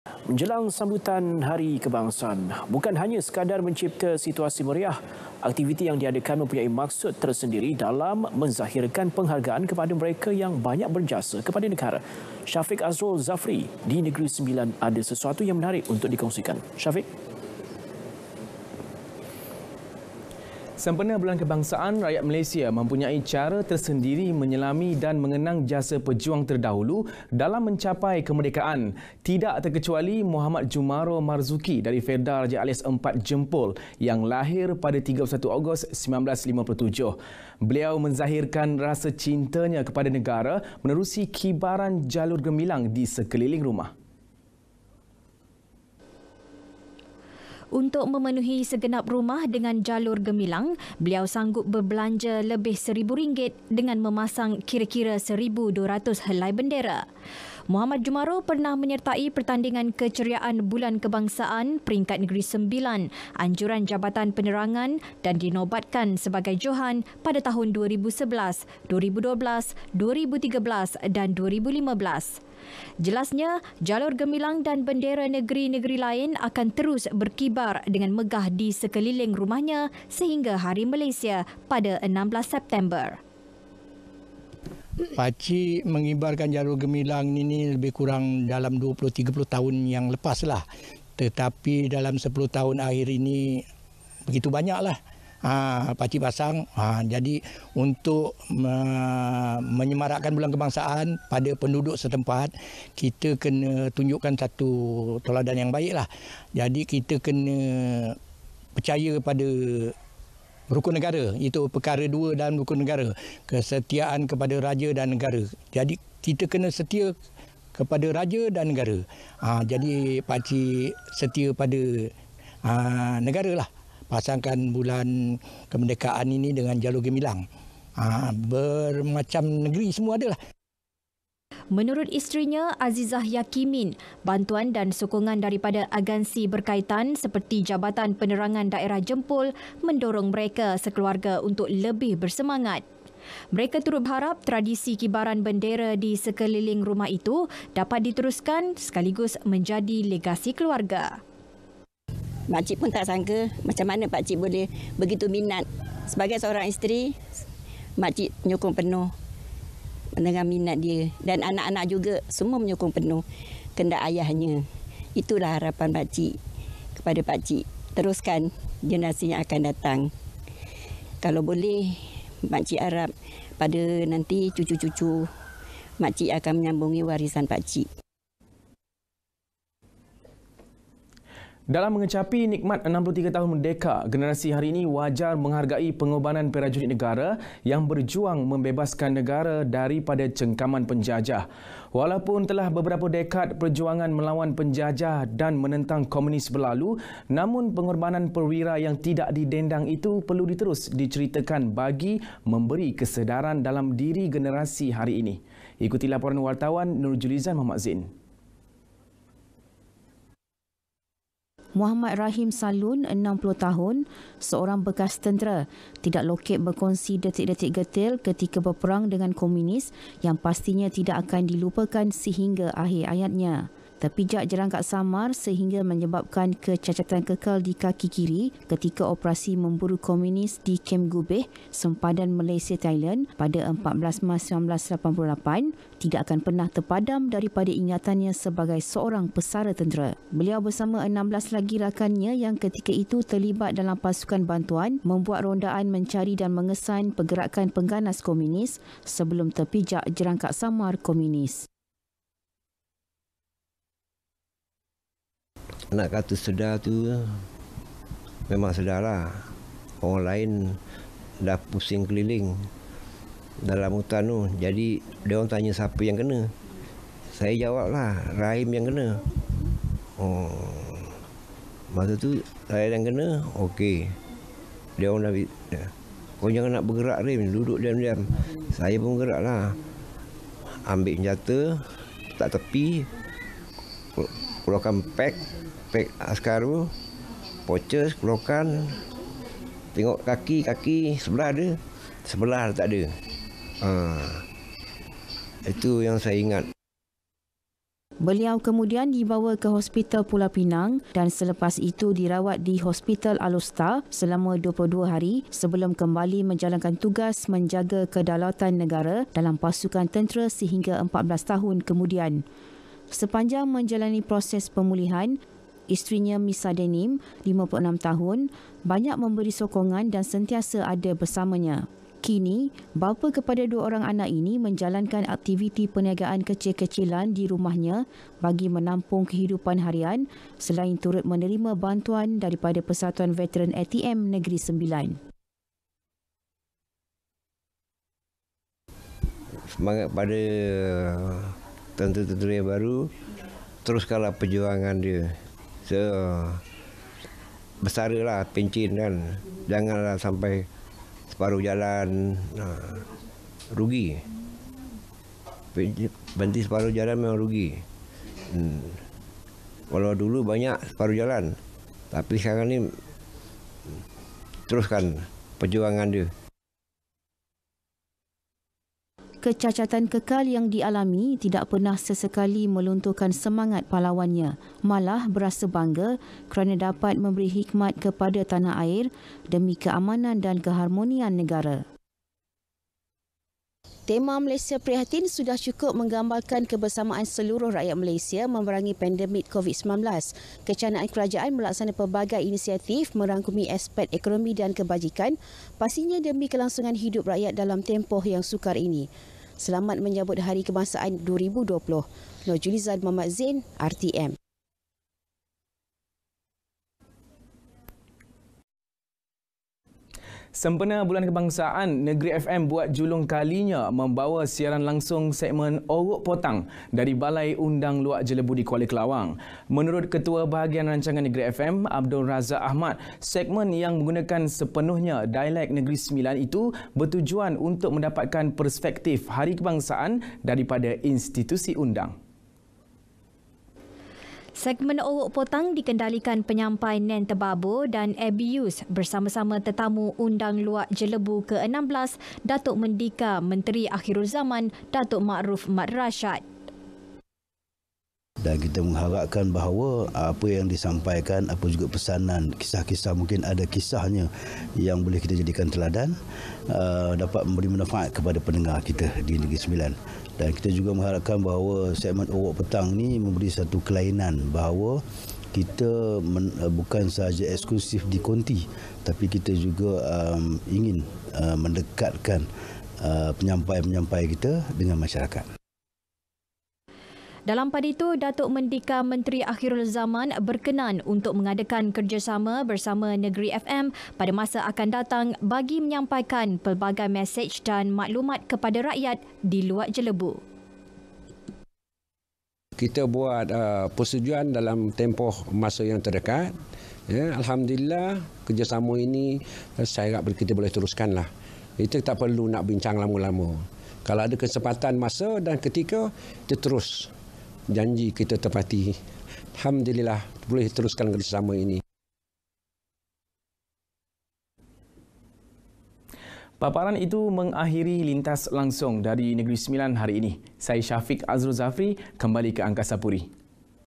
Menjelang sambutan Hari Kebangsaan, bukan hanya sekadar mencipta situasi meriah, aktiviti yang diadakan mempunyai maksud tersendiri dalam menzahirkan penghargaan kepada mereka yang banyak berjasa kepada negara. Syafiq Azrul Zafri di Negeri Sembilan ada sesuatu yang menarik untuk dikongsikan. Syafiq. Sempena Bulan Kebangsaan, rakyat Malaysia mempunyai cara tersendiri menyelami dan mengenang jasa pejuang terdahulu dalam mencapai kemerdekaan. Tidak terkecuali Muhammad Jumaro Marzuki dari Felda Raja Alias 4 Jempol yang lahir pada 31 Ogos 1957. Beliau menzahirkan rasa cintanya kepada negara menerusi kibaran jalur gemilang di sekeliling rumah. Untuk memenuhi segenap rumah dengan jalur gemilang, beliau sanggup berbelanja lebih RM1,000 dengan memasang kira-kira 1,200 helai bendera. Muhammad Jumaro pernah menyertai pertandingan keceriaan Bulan Kebangsaan peringkat Negeri Sembilan, anjuran Jabatan Penerangan dan dinobatkan sebagai Johan pada tahun 2011, 2012, 2013 dan 2015. Jelasnya, jalur gemilang dan bendera negeri-negeri lain akan terus berkibar dengan megah di sekeliling rumahnya sehingga Hari Malaysia pada 16 September. Pakcik mengibarkan jalur gemilang ini lebih kurang dalam 20-30 tahun yang lepas lah. Tetapi dalam 10 tahun akhir ini begitu banyaklah. Pakcik pasang. Jadi untuk menyemarakkan Bulan Kebangsaan pada penduduk setempat, kita kena tunjukkan satu teladan yang baiklah. Jadi kita kena percaya pada rukun negara. Itu perkara dua dalam rukun negara. Kesetiaan kepada raja dan negara. Jadi kita kena setia kepada raja dan negara. Jadi pakcik setia pada negara lah. Pasangkan Bulan Kemerdekaan ini dengan jalur gemilang. Bermacam negeri semua adalah. Menurut isterinya, Azizah Yakimin, bantuan dan sokongan daripada agensi berkaitan seperti Jabatan Penerangan Daerah Jempol mendorong mereka sekeluarga untuk lebih bersemangat. Mereka turut berharap tradisi kibaran bendera di sekeliling rumah itu dapat diteruskan sekaligus menjadi legasi keluarga. Makcik pun tak sangka macam mana pakcik boleh begitu minat. Sebagai seorang isteri, makcik menyokong penuh dengan minat dia. Dan anak-anak juga semua menyokong penuh kehendak ayahnya. Itulah harapan pakcik kepada pakcik. Teruskan generasi yang akan datang. Kalau boleh, makcik harap pada nanti cucu-cucu makcik akan menyambungi warisan pakcik. Dalam mengecapi nikmat 63 tahun merdeka, generasi hari ini wajar menghargai pengorbanan prajurit negara yang berjuang membebaskan negara daripada cengkaman penjajah. Walaupun telah beberapa dekad perjuangan melawan penjajah dan menentang komunis berlalu, namun pengorbanan perwira yang tidak didendang itu perlu diterus diceritakan bagi memberi kesedaran dalam diri generasi hari ini. Ikuti laporan wartawan Nur Julizan Muhammad Zain. Muhammad Rahim Salun, 60 tahun, seorang bekas tentera, tidak lokek berkongsi detik-detik getil ketika berperang dengan komunis yang pastinya tidak akan dilupakan sehingga akhir hayatnya. Terpijak jerangkak samar sehingga menyebabkan kecacatan kekal di kaki kiri ketika operasi memburu komunis di Kem Gubeh, sempadan Malaysia Thailand pada 14 Mac 1988 tidak akan pernah terpadam daripada ingatannya sebagai seorang pesara tentera. Beliau bersama 16 lagi rakannya yang ketika itu terlibat dalam pasukan bantuan membuat rondaan mencari dan mengesan pergerakan pengganas komunis sebelum terpijak jerangkak samar komunis. Nak kata sedar tu memang sedarlah. Orang lain dah pusing keliling dalam hutan tu. Jadi dia orang tanya siapa yang kena. Saya jawablah Rahim yang kena. Masa tu saya yang kena. Okey. Dia orang dah, kau jangan nak bergerak Rahim, duduk diam-diam. Saya pun geraklah. Ambil senjata, tak tepi, keluarkan pack askar tu, pouches keluarkan, tengok kaki sebelah ada, sebelah tak ada. Itu yang saya ingat. Beliau kemudian dibawa ke Hospital Pulau Pinang dan selepas itu dirawat di Hospital Alustar selama 22 hari sebelum kembali menjalankan tugas menjaga kedaulatan negara dalam pasukan tentera sehingga 14 tahun kemudian. Sepanjang menjalani proses pemulihan, isterinya Misa Denim, 56 tahun, banyak memberi sokongan dan sentiasa ada bersamanya. Kini, bapa kepada 2 orang anak ini menjalankan aktiviti perniagaan kecil-kecilan di rumahnya bagi menampung kehidupan harian selain turut menerima bantuan daripada Persatuan Veteran ATM Negeri Sembilan. Semangat pada tentera-tentera yang baru, teruskanlah perjuangan dia. Bersaralah pencin kan. Janganlah sampai separuh jalan rugi. Berhenti separuh jalan memang rugi. Kalau dulu banyak separuh jalan, tapi sekarang ni teruskan perjuangan dia. Kecacatan kekal yang dialami tidak pernah sesekali melunturkan semangat pahlawannya. Malah berasa bangga kerana dapat memberi hikmat kepada tanah air demi keamanan dan keharmonian negara. Tema Malaysia Prihatin sudah cukup menggambarkan kebersamaan seluruh rakyat Malaysia memerangi pandemik COVID-19. Kecanaan kerajaan melaksanakan pelbagai inisiatif merangkumi aspek ekonomi dan kebajikan, pastinya demi kelangsungan hidup rakyat dalam tempoh yang sukar ini. Selamat menyambut Hari Kebangsaan 2020. Nurjulizan Muhammad Zain, RTM. Sempena Bulan Kebangsaan, Negeri FM buat julung kalinya membawa siaran langsung segmen Orok Potang dari Balai Undang Luak Jelebu di Kuala Kelawang. Menurut Ketua Bahagian Rancangan Negeri FM, Abdul Razak Ahmad, segmen yang menggunakan sepenuhnya dialek Negeri Sembilan itu bertujuan untuk mendapatkan perspektif Hari Kebangsaan daripada institusi undang. Segmen Orok Potang dikendalikan penyampai Nen Tebabo dan Abius bersama-sama tetamu Undang Luak Jelebu ke-16 Datuk Mendika Menteri Akhirul Zaman Datuk Ma'ruf Mat Rashad. Dan kita mengharapkan bahawa apa yang disampaikan, apa juga pesanan, kisah-kisah, mungkin ada kisahnya yang boleh kita jadikan teladan, dapat memberi manfaat kepada pendengar kita di Negeri Sembilan. Dan kita juga mengharapkan bahawa segmen Orok Petang ni memberi satu kelainan bahawa kita bukan sahaja eksklusif di konti, tapi kita juga ingin mendekatkan penyampai-penyampai kita dengan masyarakat. Dalam pada itu, Datuk Mendika Menteri Akhirul Zaman berkenan untuk mengadakan kerjasama bersama Negeri FM pada masa akan datang bagi menyampaikan pelbagai mesej dan maklumat kepada rakyat di Luak Jelebu. Kita buat persetujuan dalam tempoh masa yang terdekat. Ya, Alhamdulillah, kerjasama ini saya harap kita boleh teruskanlah. Kita tak perlu nak bincang lama-lama. Kalau ada kesempatan masa dan ketika, kita terus. Janji kita tepati. Alhamdulillah boleh teruskan kerjasama ini. Paparan itu mengakhiri lintas langsung dari Negeri Sembilan hari ini. Saya Syafiq Azrul Zafri kembali ke Angkasa Puri.